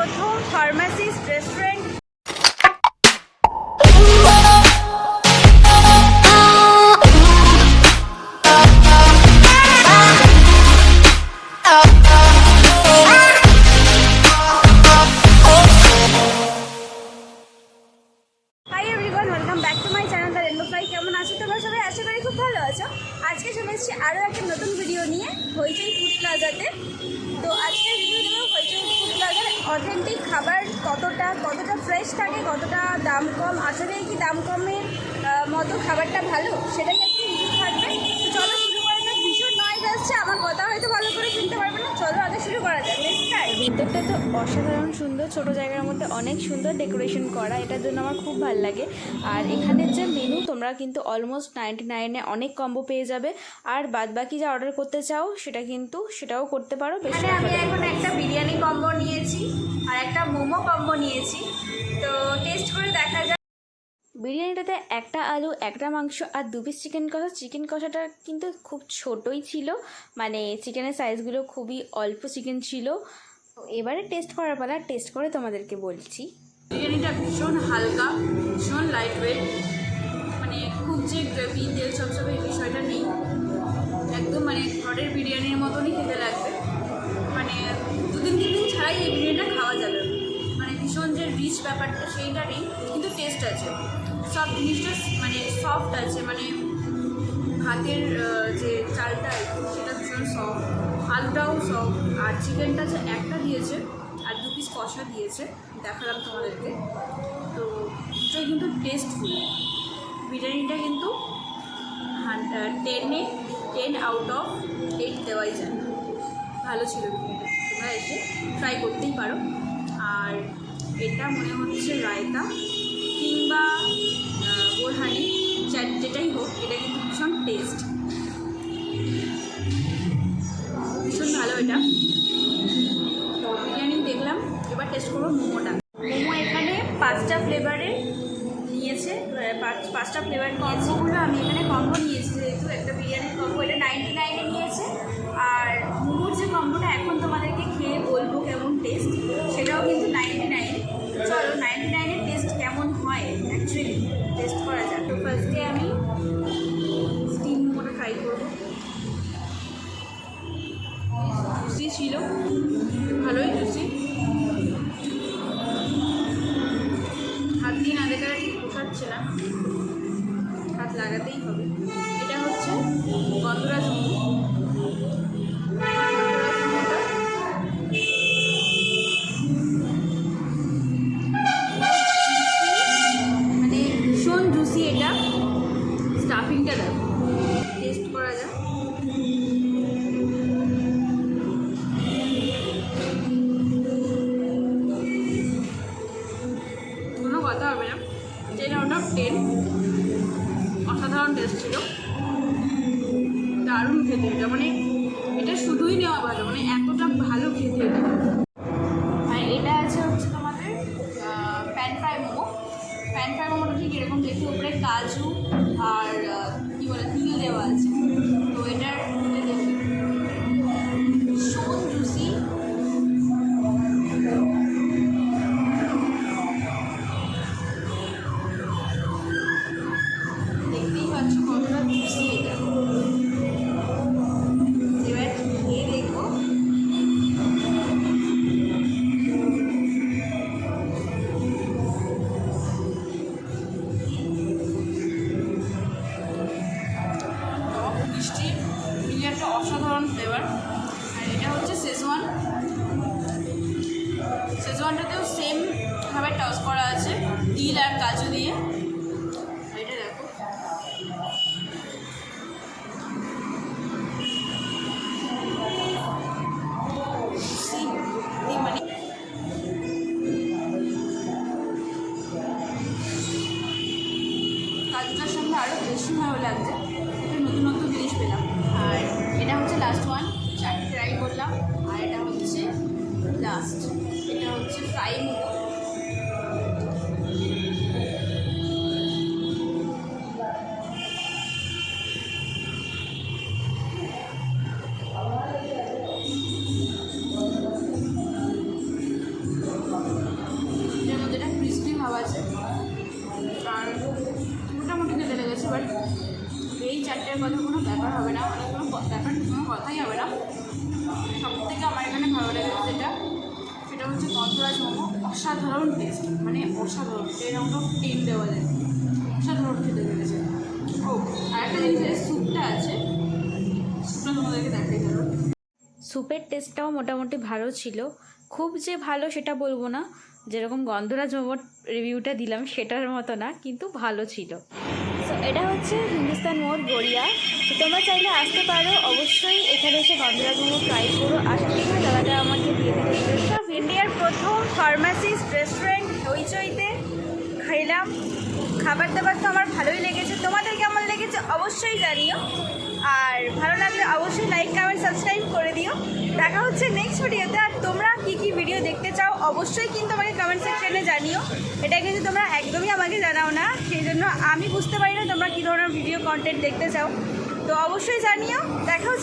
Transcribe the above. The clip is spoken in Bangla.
প্রথম pharmacist restaurant. Hi everyone, welcome back to my channel the rainbow fly. কেমন আছো তোমরা সবাই? আশা করি খুব ভালো আছো। আজকে চলে এসেছি আরও একটা নতুন ভিডিও নিয়ে হইচই ফুড প্লাজাতে। তো আজকের ভিডিও দেবো হইচই ফুড প্লাজার অথেন্টিক খাবার কতটা ফ্রেশ থাকে, কতটা দাম কম, আসলে কি দাম কমের মতো খাবারটা ভালো, সেটাই একটু রিভিউ থাকবে। তো চলো শুরু করা যাক। ভীষণ নয়েজ আসছে, আমার কথা হয়তো ভালো করে শুনতে পারবে না। চলো আগে শুরু করা যাক। ভিতরটা তো অসাধারণ সুন্দর, ছোট জায়গার মধ্যে অনেক সুন্দর ডেকোরেশন করা, এটার জন্য আমার খুব ভালো লাগে। আর এখানের যে মেনু, তোমরা কিন্তু অলমোস্ট 99-এ অনেক কম্বো পেয়ে যাবে। আর বাদবাকি যা অর্ডার করতে চাও সেটাও করতে পারো। বেশি আমি এখন একটা বিরিয়ানি কম্বো নিয়েছি আর একটা মোমো কম্বো নিয়েছি, তো টেস্ট করে দেখা যায়। বিরিয়ানিটাতে একটা আলু, একটা মাংস আর 2 পিস চিকেন কষা। চিকেন কষাটা কিন্তু খুব ছোটোই ছিল, মানে চিকেনের সাইজগুলো খুবই অল্প চিকেন ছিল। তো এবারে টেস্ট করার পালা, টেস্ট করে তোমাদেরকে বলছি। বিরিয়ানিটা ভীষণ হালকা, ভীষণ লাইট ওয়েট, মানে খুব যে গ্রেভি তেল সবসব এই বিষয়টা নেই। একদম মানে ঘরের বিরিয়ানির মতনই খেতে লাগবে, মানে 2-3 দিন ছাড়াই এই বিরিয়ানিটা খাওয়া যাবে। মানে ভীষণ যে রিচ ব্যাপারটা সেইটা নেই, কিন্তু টেস্ট আছে। সব জিনিসটা মানে সফট আছে, মানে ভাতের যে চালটা সেটা ভীষণ সফট, আলুটাও সফট। আর চিকেনটা যে একটা দিয়েছে আর 2 পিস কষা দিয়েছে, দেখালাম তোমাদেরকে। তো দুটোই কিন্তু টেস্টফুল। বিরিয়ানিটা কিন্তু 10 আউট অফ 8 দেওয়াই যায়। ভালো ছিল বিরিয়ানিটা, তোমরা এসে ট্রাই করতেই পারো। আর এটা মনে হচ্ছে রায়তা কিংবা বোরহানি, যেটাই হোক, এটা কিন্তু ভীষণ টেস্ট, ভীষণ ভালো এটা। তো বিরিয়ানি দেখলাম, এবার টেস্ট করবো মোমোটা। মোমো এখানে 5টা ফ্লেভারে নিয়েছে, 5টা ফ্লেভার নিয়েছি। ওগুলো আমি এখানে কম্বো নিয়েছি, যেহেতু একটা বিরিয়ানির কম্বো, এটা 99-এ নিয়েছে। আর মোমোর যে কম্বোটা এখন তোমাদেরকে খেয়ে বলবো কেমন টেস্ট, সেটাও কিন্তু 99। চলো 99-এর টেস্ট কেমন হয় অ্যাকচুয়ালি টেস্ট করা যাক। তো ফার্স্টে আমি স্টিম মোমোটা ট্রাই করবো। জুসি ছিল, ভালোই জুসি। হাত দিয়ে না দেখে ঠিক পোষাচ্ছে না, হাত লাগাতেই হবে। এটা হচ্ছে গন্ধরাজ মোমো। মানে ভীষণ জুসি এটা। স্টাফিংটা দেখো, টেস্ট করা যায়। কোনো কথা হবে না, 10 আউট অফ 10। অসাধারণ টেস্ট ছিল, দারুণ খেতে এটা। মানে এটা শুধুই নেওয়া ভালো, মানে এতটা ভালো খেতে এটা। আর এটা আছে হচ্ছে তোমাদের pan fry momo. Pan fry মোমোটা ঠিক এরকম দেখতে, উপরে কাজু আর কী বলে তিল দেওয়া আছে। তো এটার ভীষণ জুসি, দেখতেই পাচ্ছ কতটা জুসি এটা। এবার খেয়ে দেখবো। মিষ্টি, মিলে একটা অসাধারণ ফ্লেভার। আর এটা হচ্ছে শেজওয়ানটাতেও সেম ভাবে টস করা আছে তিল আর কাজু দিয়ে। এটা দেখো, মানে কাজুটার সঙ্গে আরও বেশি ভালো লাগছে, একটা নতুন নতুন জিনিস পেলাম। আর এটা হচ্ছে লাস্ট ওয়ান, 4টি ট্রাই করলাম। আর এটা হচ্ছে লাস্ট, এটা হচ্ছে ফ্রাই মোমো। এই চারটের কথা কোনো ব্যাপার হবে না, মানে কোনো কোনো কথাই হবে না। সব থেকে আমার এখানে ভালো লেগেছে সেটা হচ্ছে গন্ধরাজ মোমো। অসাধারণ টেস্ট, মানে অসাধারণ, 10/10 দেওয়া যায়, অসাধারণ খেতে পেরেছে। ও আর একটা জিনিস, স্যুপটা আছে, স্যুপটা তোমাদেরকে দেখাই গেল। স্যুপের টেস্টটাও মোটামুটি ভালো ছিল, খুব যে ভালো সেটা বলবো না, যেরকম গন্ধরাজ মোমোর রিভিউটা দিলাম সেটার মতো না, কিন্তু ভালো ছিল। তো এটা হচ্ছে হিন্দুস্তান মোড় গড়িয়া। তো তোমরা চাইলে আসতে পারো, অবশ্যই এখানে এসে গন্ধরাজ মোমো ট্রাই করো। আশা করি দাদাটা আমাকে দিয়ে দিতে। সব ইন্ডিয়ার প্রথম ফার্মাসিস্ট রেস্টুরেন্ট হইচইতে খাইলাম। খাবার দাবার তো আমার ভালোই লেগেছে, তোমাদের কেমন লেগেছে অবশ্যই জানিও, আর ভালো লাগলে অবশ্যই লাইক কমেন্ট সাবস্ক্রাইব করে দিও। দেখা হচ্ছে নেক্সট ভিডিওতে। আর তোমরা কী কী ভিডিও দেখতে চাও অবশ্যই কিন্তু আমাকে কমেন্ট সেকশনে জানিও। এটা কিন্তু তোমরা একদমই আমাকে জানাও না, সেই জন্য আমি বুঝতে পারি না তোমরা কী ধরনের ভিডিও কন্টেন্ট দেখতে চাও। তো অবশ্যই জানিও। দেখা হচ্ছে